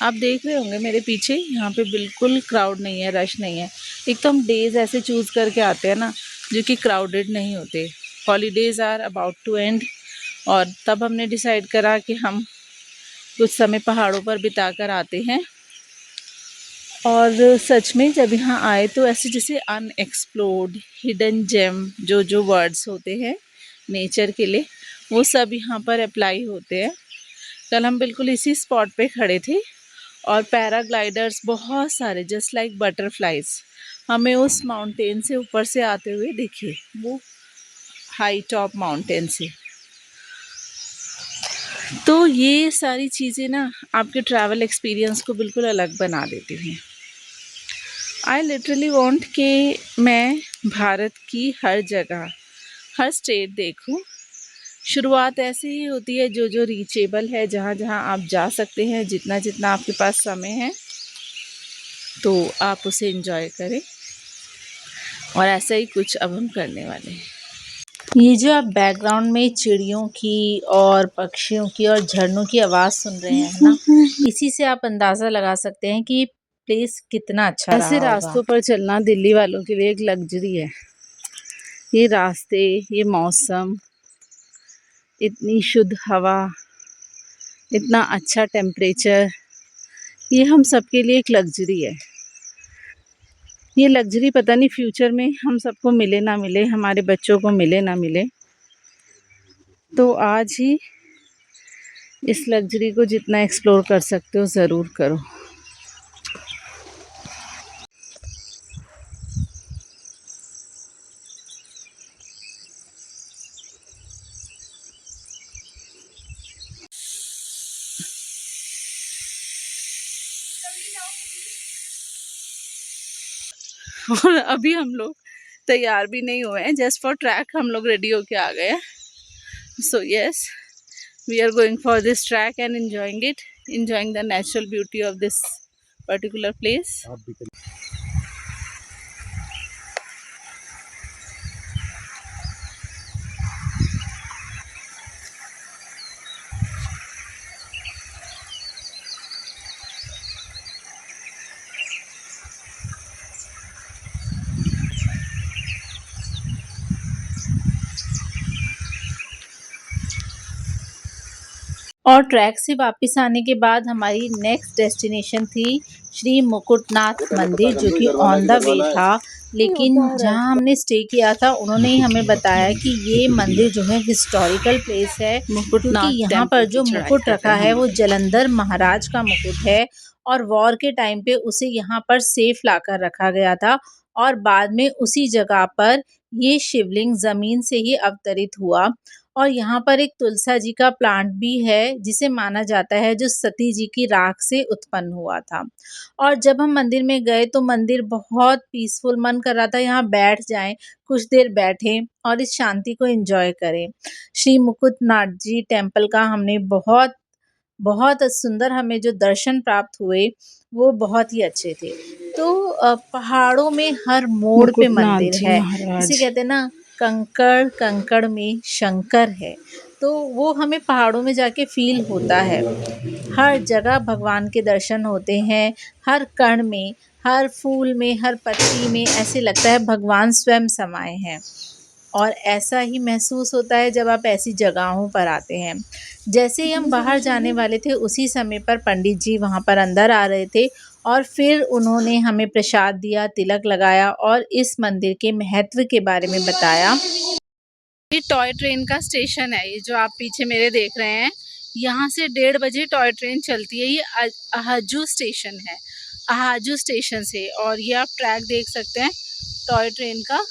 आप देख रहे होंगे मेरे पीछे, यहाँ पे बिल्कुल क्राउड नहीं है, रश नहीं है। एक तो हम डेज ऐसे चूज़ करके आते हैं ना जो कि क्राउडेड नहीं होते। Holidays are about to end, और तब हमने डिसाइड करा कि हम कुछ समय पहाड़ों पर बिता कर आते हैं। और सच में जब यहाँ आए तो ऐसे जैसे अनएक्सप्लोर्ड हिडन जेम जो वर्ड्स होते हैं नेचर के लिए, वो सब यहाँ पर अप्लाई होते हैं। कल हम बिल्कुल इसी स्पॉट पे खड़े थे और पैराग्लाइडर्स बहुत सारे जस्ट लाइक बटरफ्लाइज हमें उस माउंटेन से ऊपर से आते हुए दिखे, वो हाई टॉप माउंटेन से। तो ये सारी चीज़ें ना आपके ट्रैवल एक्सपीरियंस को बिल्कुल अलग बना देती हैं। आई लिटरली वॉन्ट कि मैं भारत की हर जगह, हर स्टेट देखूं। शुरुआत ऐसे ही होती है जो रीचेबल है, जहाँ जहाँ आप जा सकते हैं, जितना जितना आपके पास समय है तो आप उसे एंजॉय करें। और ऐसा ही कुछ अब हम करने वाले हैं। ये जो आप बैकग्राउंड में चिड़ियों की और पक्षियों की और झरनों की आवाज़ सुन रहे हैं ना, इसी से आप अंदाज़ा लगा सकते हैं कि प्लेस कितना अच्छा रहा होगा। ऐसे रास्तों पर चलना दिल्ली वालों के लिए एक लग्जरी है। ये रास्ते, ये मौसम, इतनी शुद्ध हवा, इतना अच्छा टेम्परेचर, ये हम सबके लिए एक लग्जरी है। ये लग्जरी पता नहीं फ्यूचर में हम सबको मिले ना मिले, हमारे बच्चों को मिले ना मिले। तो आज ही इस लग्जरी को जितना एक्सप्लोर कर सकते हो ज़रूर करो। और अभी हम लोग तैयार भी नहीं हुए हैं, जस्ट फॉर ट्रैक हम लोग रेडी होके आ गए हैं। So yes, we are going for this track and enjoying it, enjoying the natural beauty of this particular place. और ट्रैक से वापस आने के बाद हमारी नेक्स्ट डेस्टिनेशन थी श्री मुकुटनाथ मंदिर, जो कि ऑन द वे था। लेकिन जहां हमने स्टे किया था उन्होंने ही हमें बताया कि ये मंदिर जो है हिस्टोरिकल प्लेस है, क्योंकि यहाँ पर जो मुकुट रखा है वो जालंधर महाराज का मुकुट है और वॉर के टाइम पे उसे यहाँ पर सेफ लाकर रखा गया था। और बाद में उसी जगह पर ये शिवलिंग जमीन से ही अवतरित हुआ। और यहाँ पर एक तुलसा जी का प्लांट भी है जिसे माना जाता है जो सती जी की राख से उत्पन्न हुआ था। और जब हम मंदिर में गए तो मंदिर बहुत पीसफुल, मन कर रहा था यहाँ बैठ जाएं, कुछ देर बैठें और इस शांति को एंजॉय करें। श्री मुकुटनाथ जी टेम्पल का हमने बहुत बहुत सुंदर हमें जो दर्शन प्राप्त हुए वो बहुत ही अच्छे थे। तो पहाड़ों में हर मोड़ पे मंदिर है, इसे कहते हैं ना कंकड़ कंकड़ में शंकर है। तो वो हमें पहाड़ों में जाके फील होता है। हर जगह भगवान के दर्शन होते हैं, हर कण में, हर फूल में, हर पत्ती में ऐसे लगता है भगवान स्वयं समाये हैं। और ऐसा ही महसूस होता है जब आप ऐसी जगहों पर आते हैं। जैसे ही हम बाहर जाने वाले थे उसी समय पर पंडित जी वहाँ पर अंदर आ रहे थे और फिर उन्होंने हमें प्रसाद दिया, तिलक लगाया और इस मंदिर के महत्व के बारे में बताया। ये टॉय ट्रेन का स्टेशन है, ये जो आप पीछे मेरे देख रहे हैं, यहाँ से 1:30 बजे टॉय ट्रेन चलती है। ये अहाजू स्टेशन है, अहाजू स्टेशन से। और ये आप ट्रैक देख सकते हैं टॉय ट्रेन का,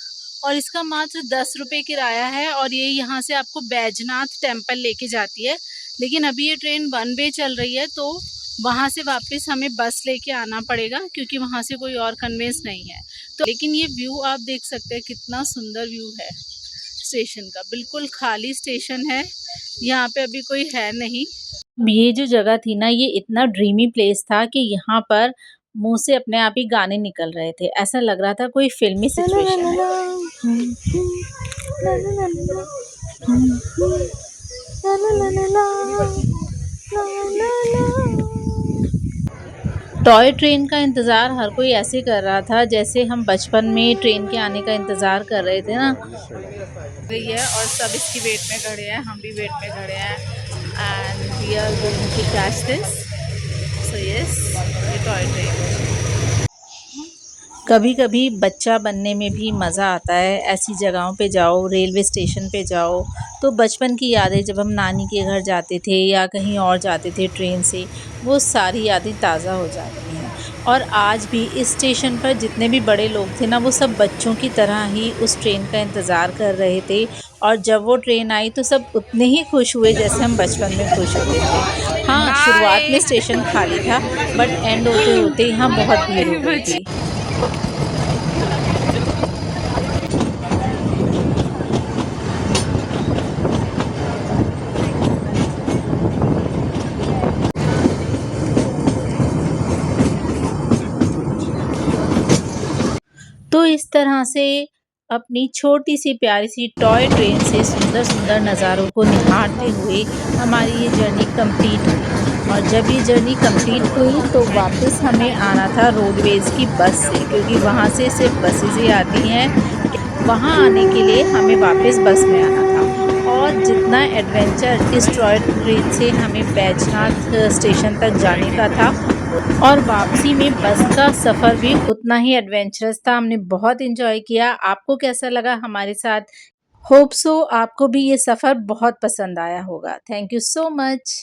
और इसका मात्र 10 रुपये किराया है। और ये यहाँ से आपको बैजनाथ टेम्पल लेके जाती है। लेकिन अभी ये ट्रेन 1 वे चल रही है, तो वहाँ से वापस हमें बस लेके आना पड़ेगा क्योंकि वहाँ से कोई और कन्वेंस नहीं है। तो लेकिन ये व्यू आप देख सकते हैं, कितना सुंदर व्यू है स्टेशन का। बिल्कुल खाली स्टेशन है, यहाँ पे अभी कोई है नहीं। ये जो जगह थी ना, ये इतना ड्रीमी प्लेस था कि यहाँ पर मुंह से अपने आप ही गाने निकल रहे थे। ऐसा लग रहा था कोई फिल्मी सिचुएशन है। टॉय ट्रेन का इंतज़ार हर कोई ऐसे कर रहा था जैसे हम बचपन में ट्रेन के आने का इंतज़ार कर रहे थे ना। रही है और सब इसकी वेट में खड़े हैं, हम भी वेट में खड़े हैं and we are going to catch this. So yes, ये टॉय ट्रेन। कभी कभी बच्चा बनने में भी मज़ा आता है। ऐसी जगहों पे जाओ, रेलवे स्टेशन पे जाओ तो बचपन की यादें, जब हम नानी के घर जाते थे या कहीं और जाते थे ट्रेन से, वो सारी यादें ताज़ा हो जाती हैं। और आज भी इस स्टेशन पर जितने भी बड़े लोग थे ना, वो सब बच्चों की तरह ही उस ट्रेन का इंतज़ार कर रहे थे। और जब वो ट्रेन आई तो सब उतने ही खुश हुए जैसे हम बचपन में खुश होते थे। हाँ, शुरुआत में स्टेशन खाली था बट एंड होते होते यहाँ बहुत भीड़ हो गई थी। तो इस तरह से अपनी छोटी-सी प्यारी-सी टॉय ट्रेन से सुंदर-सुंदर नज़ारों को निहारते हुए हमारी ये जर्नी कंप्लीट हुई। और जब ये जर्नी कंप्लीट हुई तो वापस हमें आना था रोडवेज़ की बस से, क्योंकि वहाँ से सिर्फ बसेज़ ही आती हैं। वहाँ आने के लिए हमें वापस बस में आना था। और जितना एडवेंचर इस टॉय ट्रेन से हमें बैजनाथ स्टेशन तक जाने का था, और वापसी में बस का सफ़र भी उतना ही एडवेंचरस था। हमने बहुत एंजॉय किया। आपको कैसा लगा हमारे साथ? होप सो आपको भी ये सफ़र बहुत पसंद आया होगा। Thank you so much.